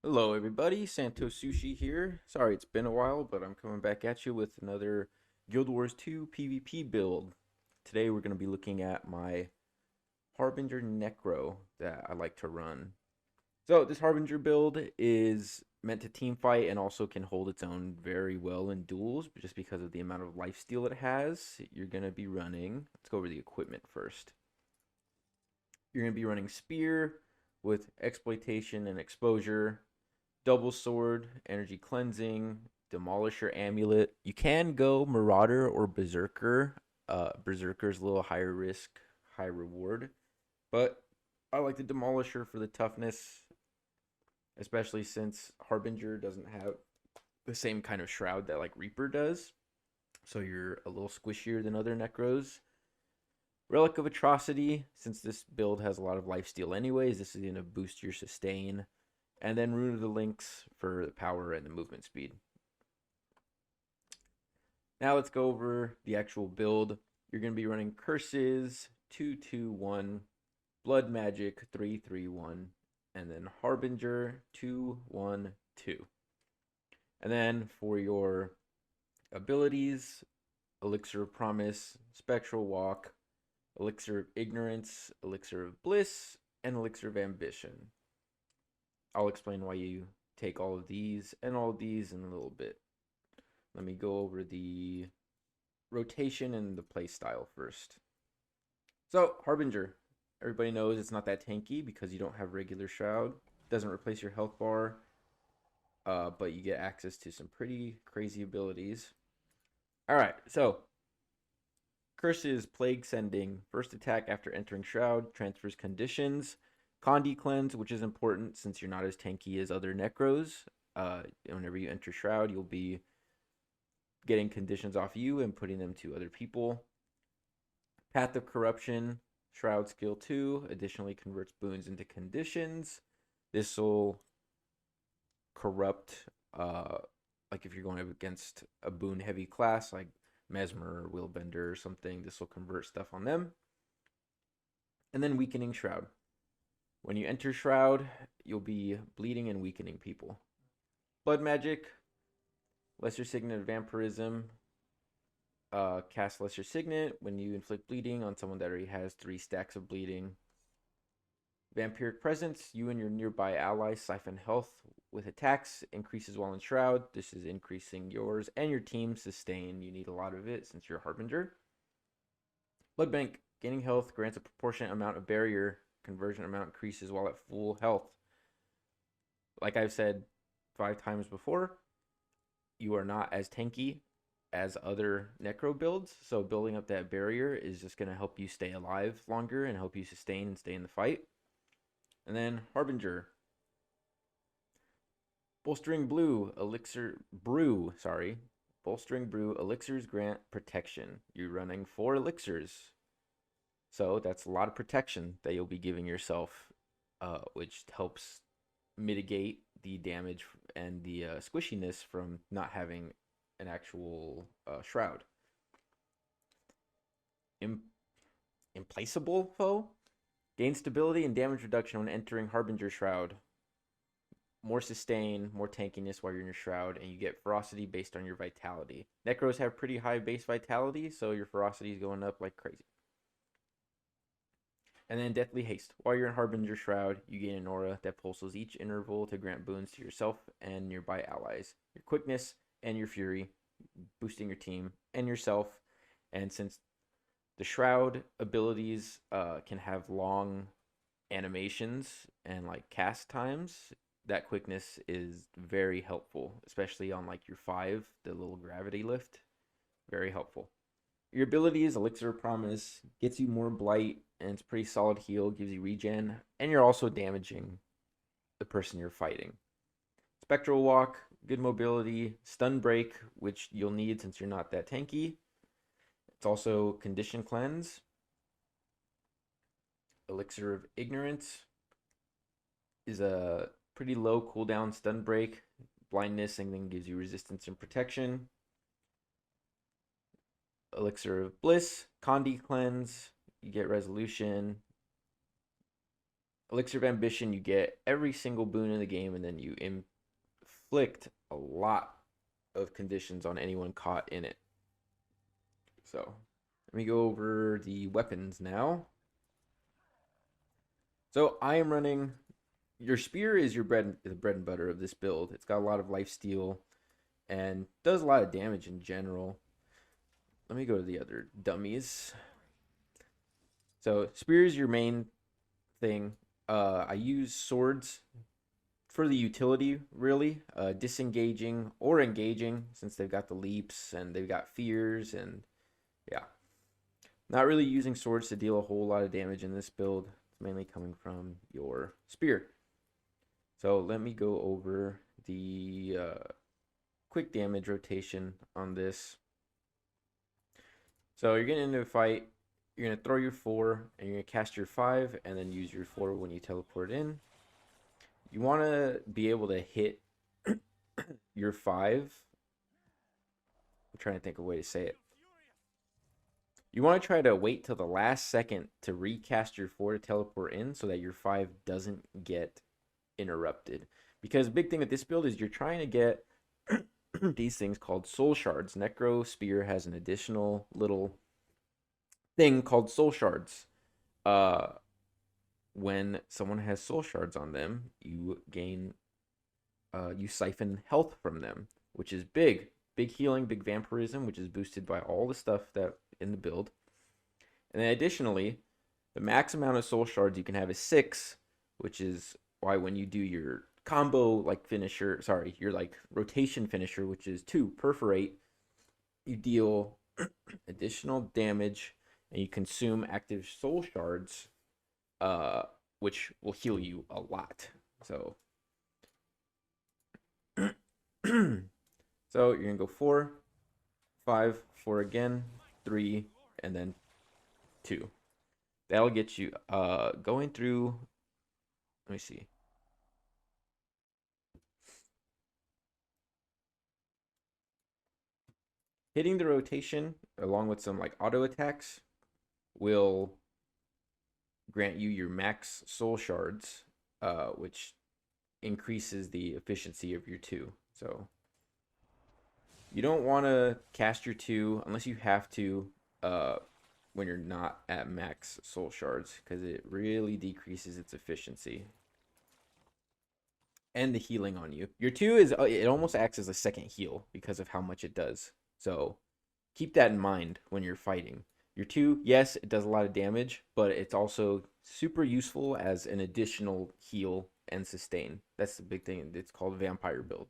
Hello everybody, SantoSushi here. Sorry it's been a while, but I'm coming back at you with another Guild Wars 2 PvP build. Today we're going to be looking at my Harbinger Necro that I like to run. So this Harbinger build is meant to team fight and also can hold its own very well in duels, but just because of the amount of lifesteal it has, you're going to be running, let's go over the equipment first. You're going to be running Spear with Exploitation and Exposure, Double Sword, Energy Cleansing, Demolisher Amulet. You can go Marauder or Berserker. Berserker's a little higher risk, high reward. But I like the Demolisher for the toughness, especially since Harbinger doesn't have the same kind of shroud that like Reaper does. So you're a little squishier than other Necros. Relic of Atrocity, since this build has a lot of lifesteal anyways, this is going to boost your sustain. And then Rune of the Lynx for the power and the movement speed. Now let's go over the actual build. You're going to be running Curses 2-2-1, Blood Magic 3-3-1, and then Harbinger 2-1-2. And then for your abilities, Elixir of Promise, Spectral Walk, Elixir of Ignorance, Elixir of Bliss, and Elixir of Ambition. I'll explain why you take all of these and all of these in a little bit. Let me go over the rotation and the play style first. So, Harbinger. Everybody knows it's not that tanky because you don't have regular Shroud. It doesn't replace your health bar, but you get access to some pretty crazy abilities. Alright, so Curses, Plague Sending. First attack after entering Shroud, transfers conditions. Condi Cleanse, which is important since you're not as tanky as other Necros. Whenever you enter Shroud, you'll be getting conditions off you and putting them to other people. Path of Corruption, Shroud skill 2, additionally converts boons into conditions. This will corrupt, like if you're going up against a boon heavy class like Mesmer or Willbender or something, this will convert stuff on them. And then Weakening Shroud. When you enter Shroud, you'll be bleeding and weakening people. Blood Magic, Lesser Signet of Vampirism. Cast Lesser Signet when you inflict bleeding on someone that already has 3 stacks of bleeding. Vampiric Presence, you and your nearby allies siphon health with attacks, increases while in Shroud. This is increasing yours and your team's sustain. You need a lot of it since you're Harbinger. Blood Bank, gaining health grants a proportionate amount of barrier. Conversion amount increases while at full health. Like I've said 5 times before, you are not as tanky as other Necro builds, so building up that barrier is just going to help you stay alive longer and help you sustain and stay in the fight. And then Harbinger. Bolstering Brew, elixirs grant protection. You're running 4 elixirs. So that's a lot of protection that you'll be giving yourself, which helps mitigate the damage and the squishiness from not having an actual shroud. Implaceable Foe. Gain stability and damage reduction when entering Harbinger Shroud. More sustain, more tankiness while you're in your Shroud, and you get ferocity based on your vitality. Necros have pretty high base vitality, so your ferocity is going up like crazy. And then Deathly Haste. While you're in Harbinger Shroud, you gain an aura that pulses each interval to grant boons to yourself and nearby allies. Your quickness and your fury, boosting your team and yourself. And since the Shroud abilities can have long animations and like cast times, that quickness is very helpful, especially on like your 5, the little gravity lift. Very helpful. Your abilities, Elixir of Promise, gets you more blight, and it's pretty solid heal, gives you regen, and you're also damaging the person you're fighting. Spectral Walk, good mobility, Stun Break, which you'll need since you're not that tanky. It's also Condition Cleanse. Elixir of Ignorance is a pretty low cooldown stun break. Blindness and then gives you resistance and protection. Elixir of Bliss, Condi Cleanse, you get resolution. Elixir of Ambition, you get every single boon in the game, and then you inflict a lot of conditions on anyone caught in it. So let me go over the weapons now. So I am running, your spear is the bread and butter of this build. It's got a lot of lifesteal and does a lot of damage in general. Let me go to the other dummies. So spear is your main thing. I use swords for the utility, really. Disengaging or engaging, since they've got the leaps and they've got fears, and yeah. Not really using swords to deal a whole lot of damage in this build. It's mainly coming from your spear. So let me go over the quick damage rotation on this. So you're getting into a fight. You're going to throw your 4, and you're going to cast your 5, and then use your 4 when you teleport in. You want to be able to hit your 5. I'm trying to think of a way to say it. You want to try to wait till the last second to recast your 4 to teleport in so that your 5 doesn't get interrupted. Because the big thing with this build is you're trying to get these things called soul shards. Necro Spear has an additional little thing called soul shards. When someone has soul shards on them, you gain, you siphon health from them, which is big healing, big vampirism, which is boosted by all the stuff that in the build. And then additionally, the max amount of soul shards you can have is 6, which is why when you do your combo like finisher, sorry, your like rotation finisher, which is 2 perforate, you deal additional damage and you consume active soul shards, which will heal you a lot. So so you're gonna go 4, 5, 4 again, 3, and then 2. That'll get you going through. Let me see. Hitting the rotation along with some like auto attacks will grant you your max soul shards, which increases the efficiency of your 2. So you don't want to cast your 2 unless you have to when you're not at max soul shards, because it really decreases its efficiency and the healing on you. Your 2 is, it almost acts as a second heal because of how much it does. So keep that in mind when you're fighting. Your 2, yes, it does a lot of damage, but it's also super useful as an additional heal and sustain. That's the big thing. It's called vampire build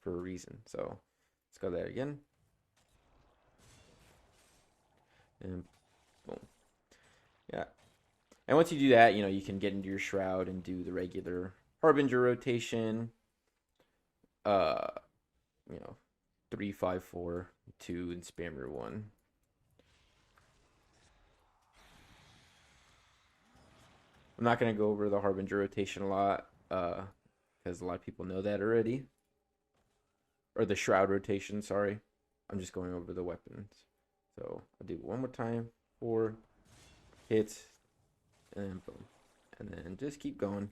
for a reason. So let's go there again. And boom. Yeah. And once you do that, you can get into your shroud and do the regular Harbinger rotation. 3, 5, 4, 2, and spam your 1. I'm not going to go over the Harbinger rotation a lot, because a lot of people know that already. Or the Shroud rotation, sorry. I'm just going over the weapons. So I'll do it one more time. 4, hit, and boom. And then just keep going.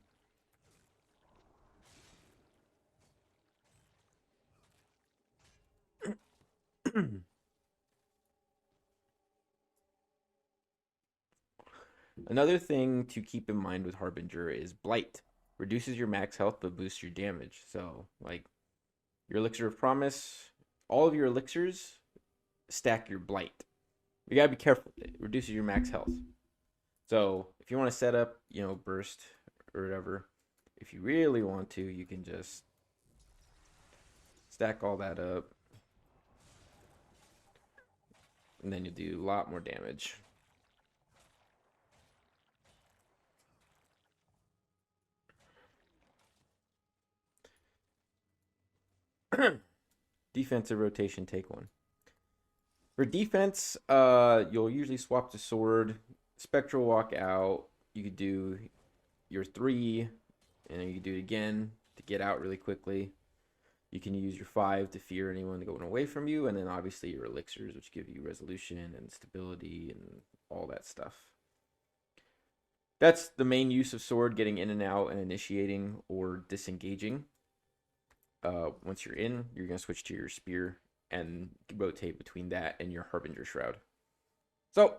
Another thing to keep in mind with Harbinger is Blight. Reduces your max health but boosts your damage. So, like, your Elixir of Promise, all of your elixirs stack your Blight. You gotta be careful. It reduces your max health. So, if you want to set up, Burst or whatever, if you really want to, you can just stack all that up. And then you'll do a lot more damage. Defensive rotation, take 1. For defense, you'll usually swap the sword, spectral walk out. You could do your 3, and then you can do it again to get out really quickly. You can use your 5 to fear anyone going away from you, and then obviously your elixirs, which give you resolution and stability and all that stuff. That's the main use of sword, getting in and out and initiating or disengaging. Once you're in, you're going to switch to your spear and rotate between that and your Harbinger Shroud. So,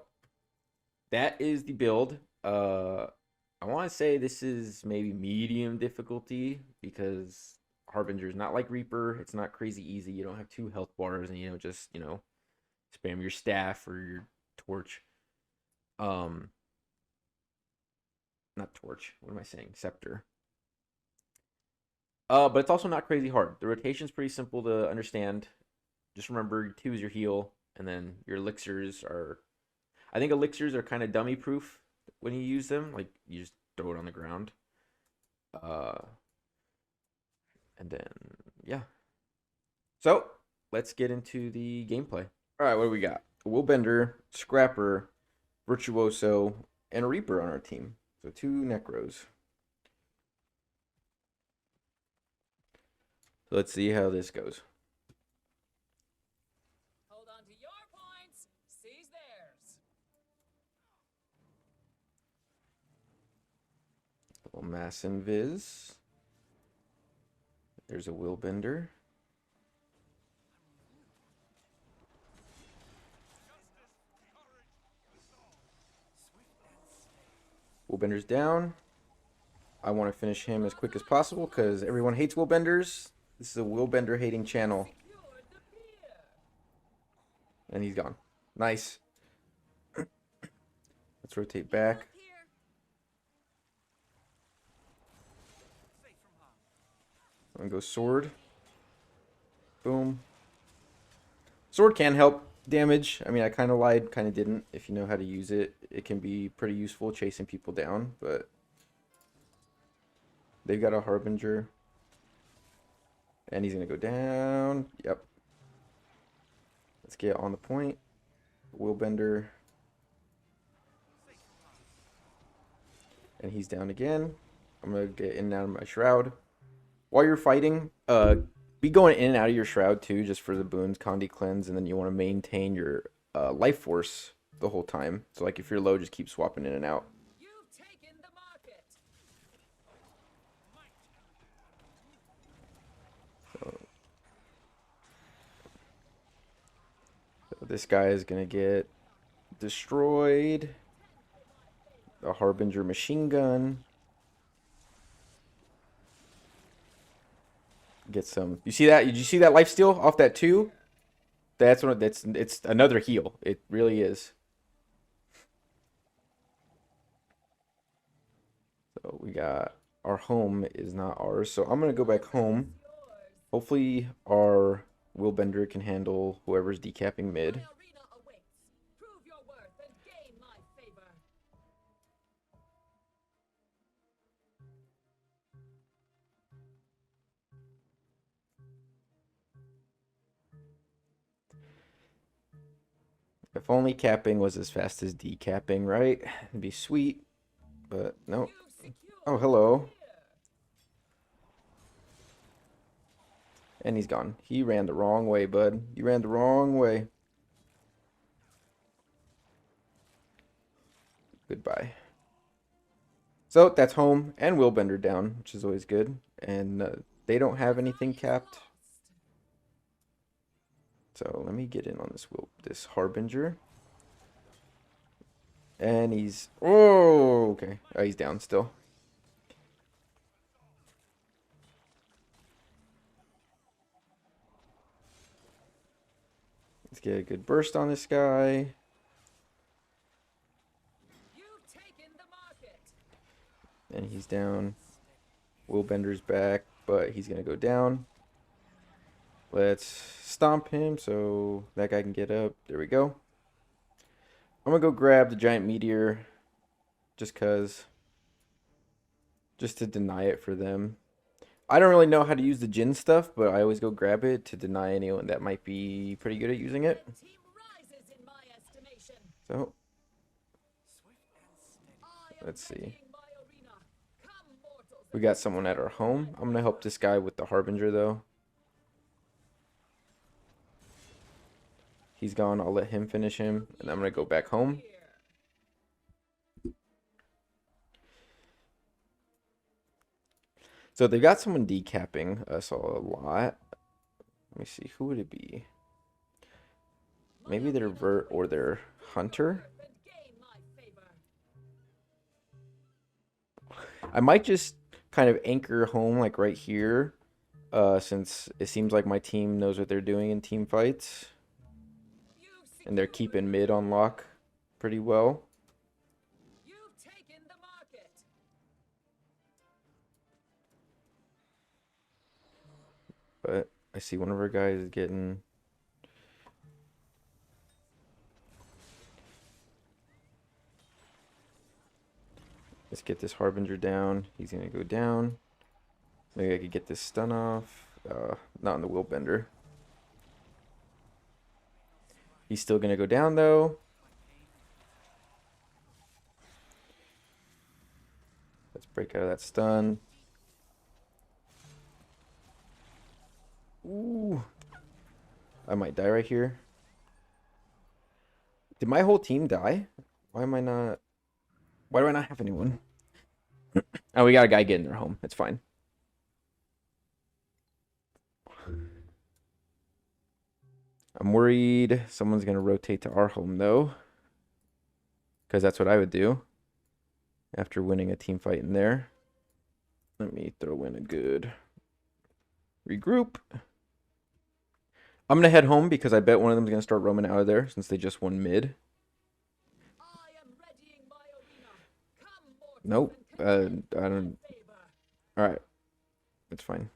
that is the build. I want to say this is maybe medium difficulty because Harbinger is not like Reaper. It's not crazy easy. You don't have 2 health bars and, just, spam your staff or your torch. Not torch. What am I saying? Scepter. But it's also not crazy hard. The rotation's pretty simple to understand. Just remember 2 is your heal, and then your elixirs are... I think elixirs are kind of dummy proof when you use them. Like, you just throw it on the ground. And then, yeah. So, let's get into the gameplay. Alright, what do we got? A Willbender, Scrapper, Virtuoso, and a Reaper on our team. So 2 Necros. So let's see how this goes. Hold on to your points. Seize theirs. Little Mass Invis. There's a Willbender. Willbender's down. I want to finish him as quick as possible because everyone hates Willbenders. This is a Willbender hating channel. And he's gone. Nice. Let's rotate back. I'm going to go sword. Boom. Sword can help damage. I mean, I kind of lied, kind of didn't. If you know how to use it, it can be pretty useful chasing people down, but they've got a Harbinger. And he's going to go down. Yep. Let's get on the point. Willbender. And he's down again. I'm going to get in and out of my shroud. While you're fighting, be going in and out of your shroud too, just for the boons, Condi Cleanse, and then you want to maintain your life force the whole time. So like if you're low, just keep swapping in and out. You've taken the market. So this guy is going to get destroyed. The Harbinger machine gun. Get some. You see that? Did you see that lifesteal off that 2? That's one. It's another heal. It really is. So we got our home is not ours. So I'm gonna go back home. Hopefully our Willbender can handle whoever's decapping mid. If only capping was as fast as decapping, right? It'd be sweet. But no. Oh, hello. And he's gone. He ran the wrong way, bud. You ran the wrong way. Goodbye. So that's home and Willbender down, which is always good. And they don't have anything capped. So let me get in on this Harbinger. And he's... Oh, okay. Oh, he's down still. Let's get a good burst on this guy. You've taken the market. And he's down. Willbender's back, but he's going to go down. Let's stomp him so that guy can get up. There we go. I'm going to go grab the giant meteor just because. Just to deny it for them. I don't really know how to use the Jin stuff, but I always go grab it to deny anyone that might be pretty good at using it. So, let's see. We got someone at our home. I'm going to help this guy with the Harbinger, though. He's gone. I'll let him finish him, and I'm going to go back home. So they've got someone decapping us a lot. Let me see, who would it be? Maybe their Vert or their Hunter? I might just kind of anchor home like right here, since it seems like my team knows what they're doing in team fights. And they're keeping mid on lock pretty well. You've taken the market. But I see one of our guys is getting... Let's get this Harbinger down. He's going to go down. Maybe I could get this stun off. Not on the Willbender. He's still going to go down, though. Let's break out of that stun. Ooh. I might die right here. Did my whole team die? Why am I not... Why do I not have anyone? Oh, we got a guy getting their home. It's fine. I'm worried someone's going to rotate to our home, though. Because that's what I would do after winning a team fight in there. Let me throw in a good regroup. I'm going to head home because I bet one of them is going to start roaming out of there since they just won mid. Nope. I don't... Alright. It's fine.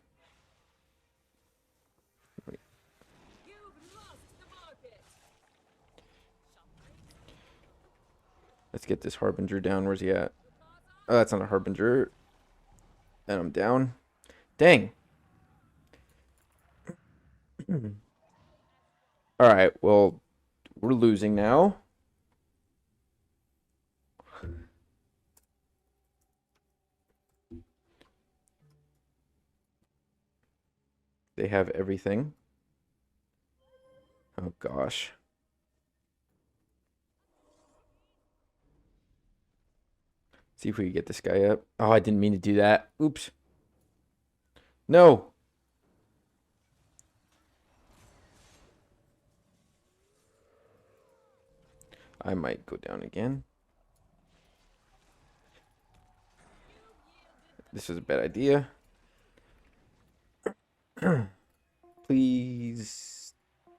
Let's get this Harbinger down. Where's he at? Oh, that's not a Harbinger. And I'm down. Dang. Alright, well, we're losing now. They have everything. Oh, gosh. See if we can get this guy up. Oh, I didn't mean to do that. Oops. No. I might go down again. This is a bad idea. Please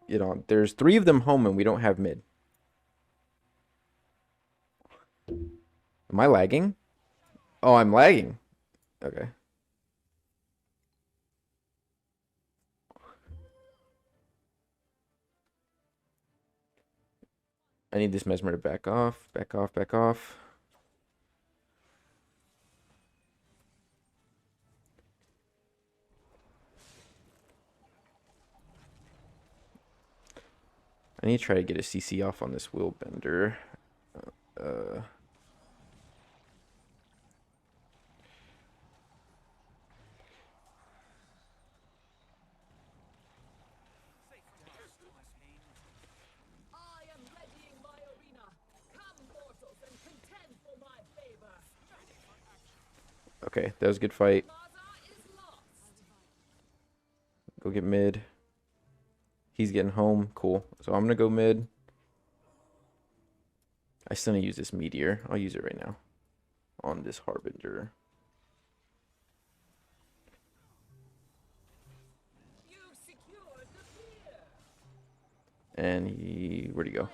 get on. There's 3 of them home and we don't have mid. Am I lagging? Oh, I'm lagging. Okay. I need this Mesmer to back off. Back off, back off. I need to try to get a CC off on this Willbender. Okay, that was a good fight. Go get mid. He's getting home. Cool. So I'm going to go mid. I still need to use this Meteor. I'll use it right now on this Harbinger. And he... Where'd he go?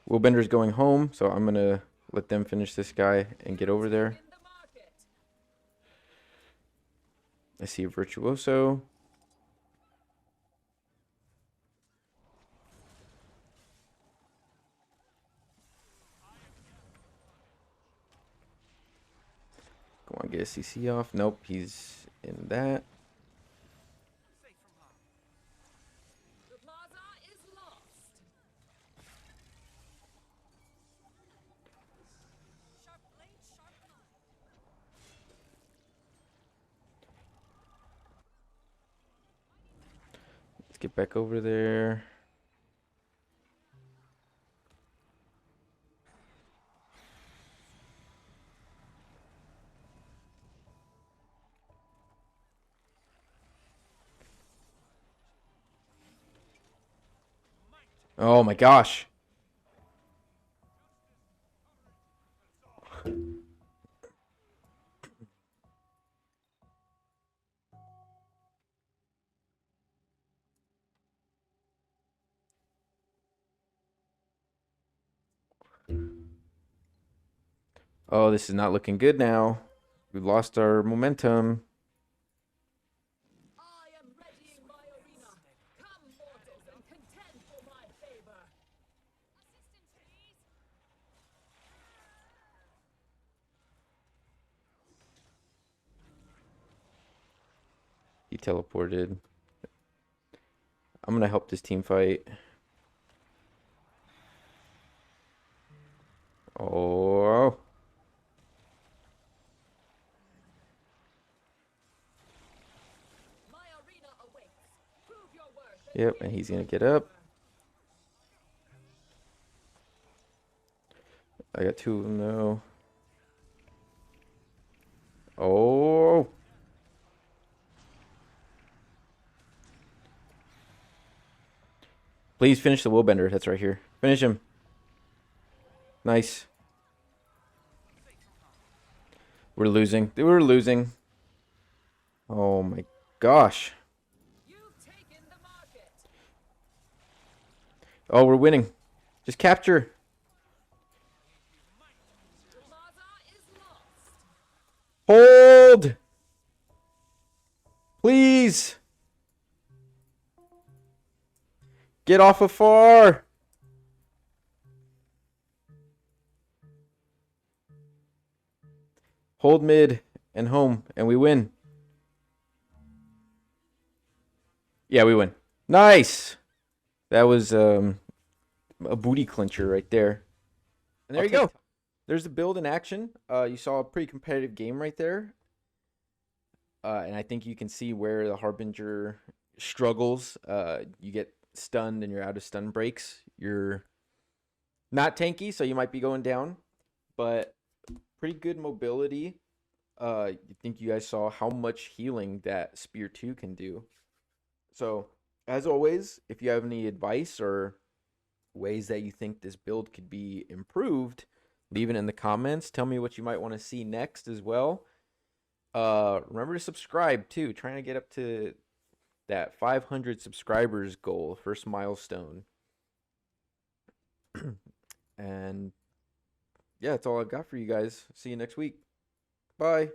Willbender's going home, so I'm going to let them finish this guy and get over there. I see a Virtuoso. Go on, get a CC off. Nope, he's in that. Let's get back over there. Oh my gosh. Oh, this is not looking good now. We've lost our momentum. I am readying my arena. Come, mortals, and contend for my favor. Assistance, please. He teleported. I'm gonna help this team fight. Oh. My arena awaits. Prove your worth. Yep, and he's gonna get up. I got two of them though. Oh. Please finish the Willbender. That's right here. Finish him. Nice. We're losing. We're losing. Oh my gosh. You've taken the market. Oh, we're winning. Just capture. Plaza is lost. Hold. Please. Get off of far. Hold mid and home, and we win. Yeah, we win. Nice. That was a booty clincher right there. And there you go. There's the build in action. You saw a pretty competitive game right there. And I think you can see where the Harbinger struggles. You get stunned and you're out of stun breaks. You're not tanky, so you might be going down. But pretty good mobility. I think you guys saw how much healing that Spear 2 can do. So, as always, if you have any advice or ways that you think this build could be improved, leave it in the comments. Tell me what you might want to see next as well. Remember to subscribe too. Trying to get up to that 500 subscribers goal, first milestone. And yeah, that's all I've got for you guys. See you next week. Bye.